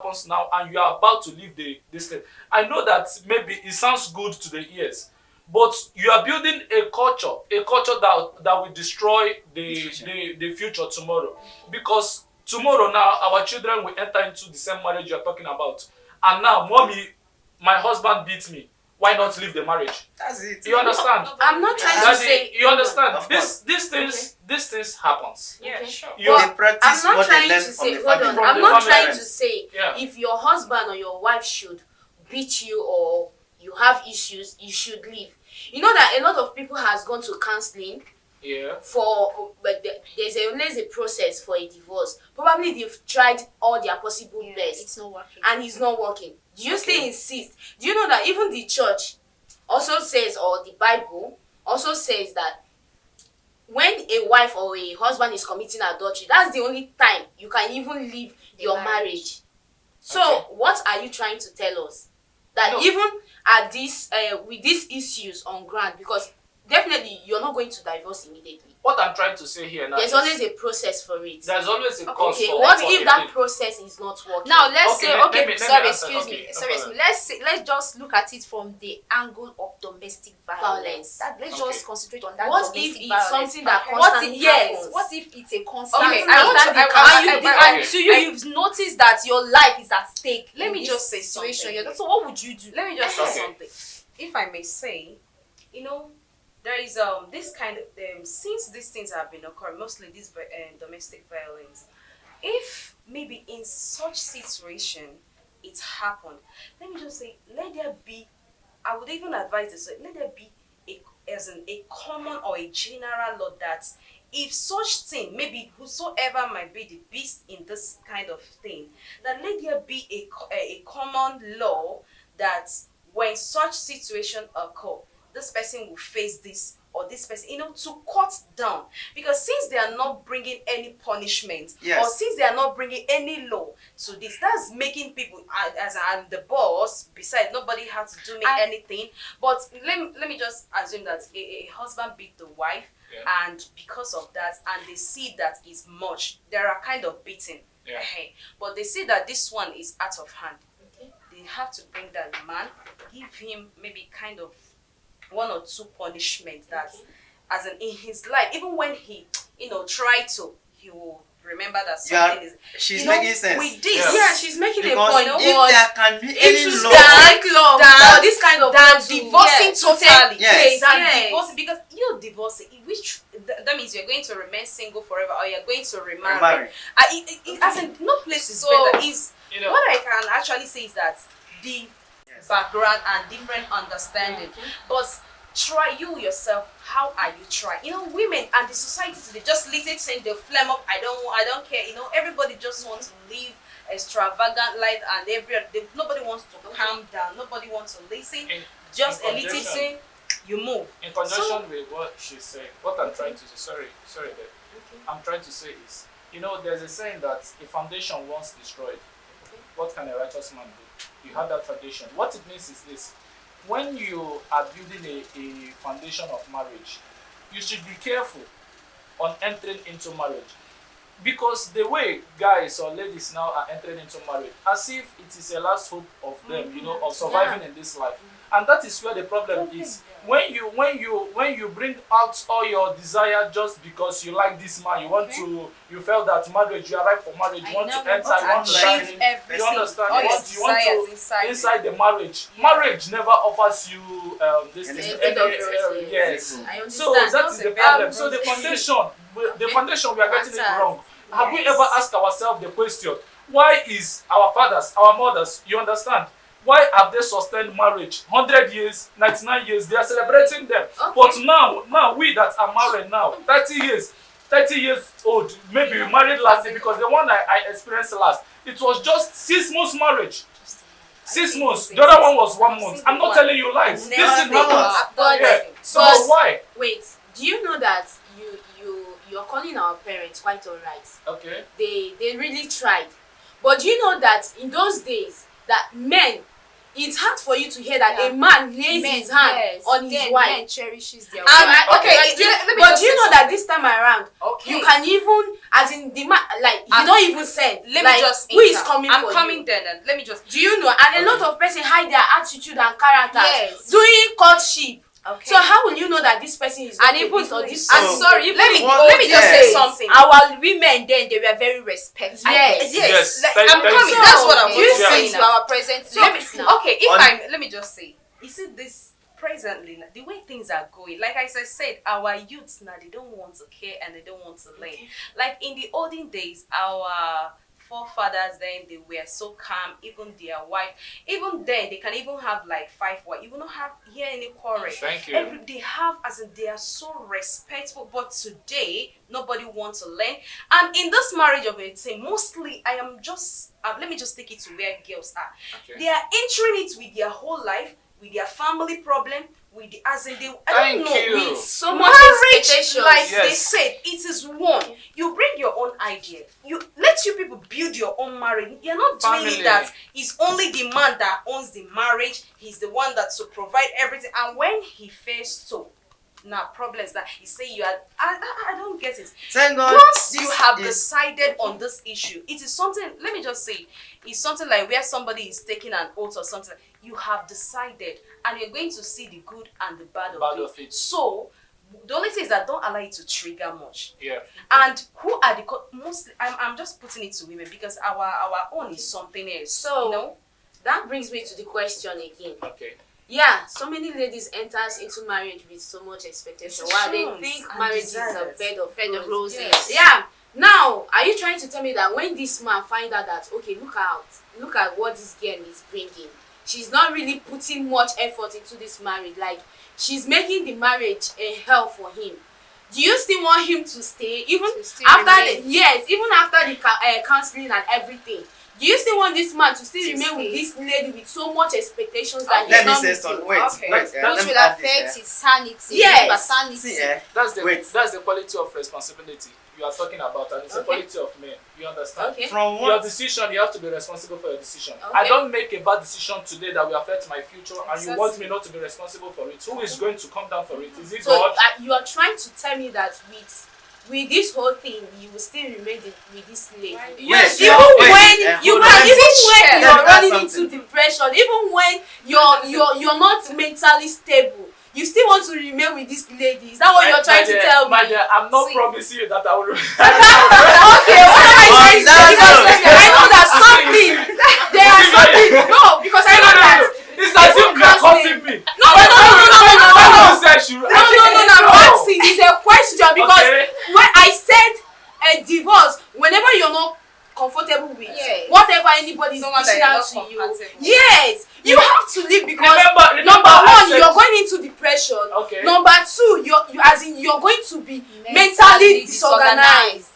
happens now and you are about to leave this thing. I know that maybe it sounds good to the ears, but you are building a culture that will destroy the future tomorrow. Because tomorrow now our children will enter into the same marriage you are talking about. And now, mommy, my husband beats me. Why not leave the marriage? That's it. You understand? I'm not trying to Daddy, say. you understand? Of course. These things happens. Yeah, Okay. sure. You They are, practice I'm not what they trying learn to from say. the Hold family. on. From I'm the not family. trying to say Yeah. if your husband or your wife should beat you or you have issues, you should leave. You know that a lot of people has gone to counseling yeah. but there's always a process for a divorce. Probably they've tried all their possible best It's not working. and it's not working. Do you still insist? Do you know that even the church also says, or the Bible also says that when a wife or a husband is committing adultery, that's the only time you can even leave your marriage. So Okay. what are you trying to tell us? That No. even at this with these issues on ground, because definitely you're not going to divorce immediately. What I'm trying to say here now There's is always a process for it. there's always a cause Okay, for what for if a that thing. process is not working? Now let's Okay, say let okay, me sorry, answer. excuse Okay, me, no sorry, excuse problem. me. Let's just look at it from the angle of domestic violence. Let's Okay. just concentrate on that. What if domestic it's violence. something that What constantly if, yes, happens? what if it's a constant? Okay, I want to. understand the And constant- Okay. to you, you've noticed that your life is at stake. Let in me this just say situation. something. Yeah, so what would you do? Let me just say Okay. something. If I may say, there is this kind of since these things have been occurring, mostly this domestic violence. If maybe in such situation it happened, let me just say, let there be. I would even advise this. Let there be a common or a general law that if such thing, maybe whosoever might be the beast in this kind of thing, that let there be a common law that when such situation occur, this person will face this or this person, to cut down. Because since they are not bringing any punishment, Yes. or since they are not bringing any law to this, that's making people, as I'm the boss, besides nobody has to do me anything. But let me just assume that a husband beat the wife, Yeah. and because of that, and they see that is much, they are kind of beaten. Yeah. But they see that this one is out of hand. Okay. They have to bring that man, give him maybe kind of one or two punishments that, as in his life, even when he, try to, he will remember that something is. She's making sense. With this, Yeah, she's making a Because point. if But there can be it any should law, stand long for this kind of than law to- divorcing totally. Yes. Than Yes. divorcing, because you divorcing, which that means you're going to remain single forever, or you're going to remarry. remarry. As in, no place is So, better. Is what I can actually say is that the background and different understanding, but try you yourself. How are you trying? Women and the society today just listen, saying they flame up. I don't care. Everybody just wants to live extravagant life, and nobody wants to calm down. Nobody wants to listen. Just in elitism. conjunction- You move. In conjunction with what she's saying, what I'm trying to say, sorry, babe. I'm trying to say is, there's a saying that a foundation once destroyed, what can a righteous man do? You have that foundation. What it means is this: when you are building a foundation of marriage, you should be careful on entering into marriage. Because the way guys or ladies now are entering into marriage, as if it is a last hope of them, of surviving in this life. And that is where the problem is. When you bring out all your desire just because you like this man, you felt that marriage, you are right for marriage, you want to enter, you want to achieve marry, everything. you understand? All your You want desires to inside the marriage. Marriage never offers you this Any- thing. End of roses. Yes. I understand. So that is the problem. So the Okay. foundation, we are getting it Answer. wrong. Have we Yes. ever asked ourselves the question, why is our fathers, our mothers, you understand? Why have they sustained marriage 100 years, 99 years? They are celebrating them. Okay. But now we that are married now, 30 years old, maybe we married last year, because the one I experienced last, it was just 6 months marriage. 6 months. The other one was 1 month. I'm not telling you lies. This is Never not. But Yeah. So but- why? wait, do you know that you're calling our parents quite alright? Okay. They really tried. But do you know that in those days that men, it's hard for you to hear that a man lays his hand on his wife. Men cherishes their okay, but do you know that this time around, you can even, as in the man, like you don't even send. Let like, me just. who is coming I'm for coming you? there. Then let me just. Do you know? And a lot of person hide their attitude and characters Yes. doing courtship. Okay. So how will you know that this person is not And even or this? I'm So, sorry. Let me yes. just say something. Our women then, they were very respectful. Yes. Yes. Like, Thank- I'm thank coming. you. That's what I'm You going to see say to now. our present So, ladies now. okay, if On- let me just say, you see this presently, the way things are going, like as I said, our youths now, they don't want to care and they don't want to learn. Like in the olden days, our forefathers then, they were so calm, even their wife, even then they can even have like 5 wives, you will not hear any quarrel. Thank you. They have, as in, they are so respectful, but today nobody wants to learn. And in this marriage of 18, mostly I am just let me just take it to where girls are. Okay. They are entering it with their whole life, with their family problem, with the, as in they, I Thank don't know, you. with So much marriage, expectations. like they Yes. said, it is one. You bring your own idea. You let you people build your own marriage. You're not doing Family. it that it's only the man that owns the marriage. He's the one that to provide everything. And when he fails to, now problems that he say you are, I don't get it. Thank God. Once you this have is- decided on this issue, it is something, let me just say, it's something like where somebody is taking an oath or something. You have decided and you're going to see the good and the bad of it. So, the only thing is that don't allow it to trigger much. Yeah. And who are the, mostly, I'm just putting it to women because our own is something else. So- you know? That brings me to the question again. Okay. Yeah, so many ladies enters into marriage with so much expectation. While they Assurance think and marriage is a desires. bed of roses. Yes. Yeah. Now, are you trying to tell me that when this man find out that, okay, look at what this girl is bringing, she's not really putting much effort into this marriage, like she's making the marriage a hell for him, do you still want him to stay even To still after the remain. yes, even after the counseling and everything? Do you still want this man to still To remain with stay. this lady with so much expectations that he's Let me not say meeting? something. Wait, Okay. wait. Which let me will add this, affect his sanity. Yes. Remember, sanity. See, That's Wait. the quality of responsibility you are talking about, and it's the Okay. quality of men. You understand? Okay. from Your what? decision, you have to be responsible for your decision. Okay. I don't make a bad decision today that will affect my future, and you want Exactly. me not to be responsible for it. Who is going to come down for it? Is it So God? you are trying to tell me that with this whole thing, you will still remain with this lady. Yes, Even wait, when hold you on, can, let me- even when let me you're add running something. into depression, even when you're not mentally stable, you still want to remain with this lady. Is that what you're trying to tell me? My dear, I'm not See. promising you that I will. Okay, what am I trying to say? Because I know that something. There are something. No, because I know that. It's as if you are causing me. No. You said she- No, I'm asking. It's a question because Okay. when I said a divorce, whenever you're not comfortable with Yes. whatever anybody is Someone dishing that out you're to not you, compatible. yes, you have to leave because Remember, number I one, said- you're going into depression. Okay. Number two, you're going to be mentally Mentally disorganized.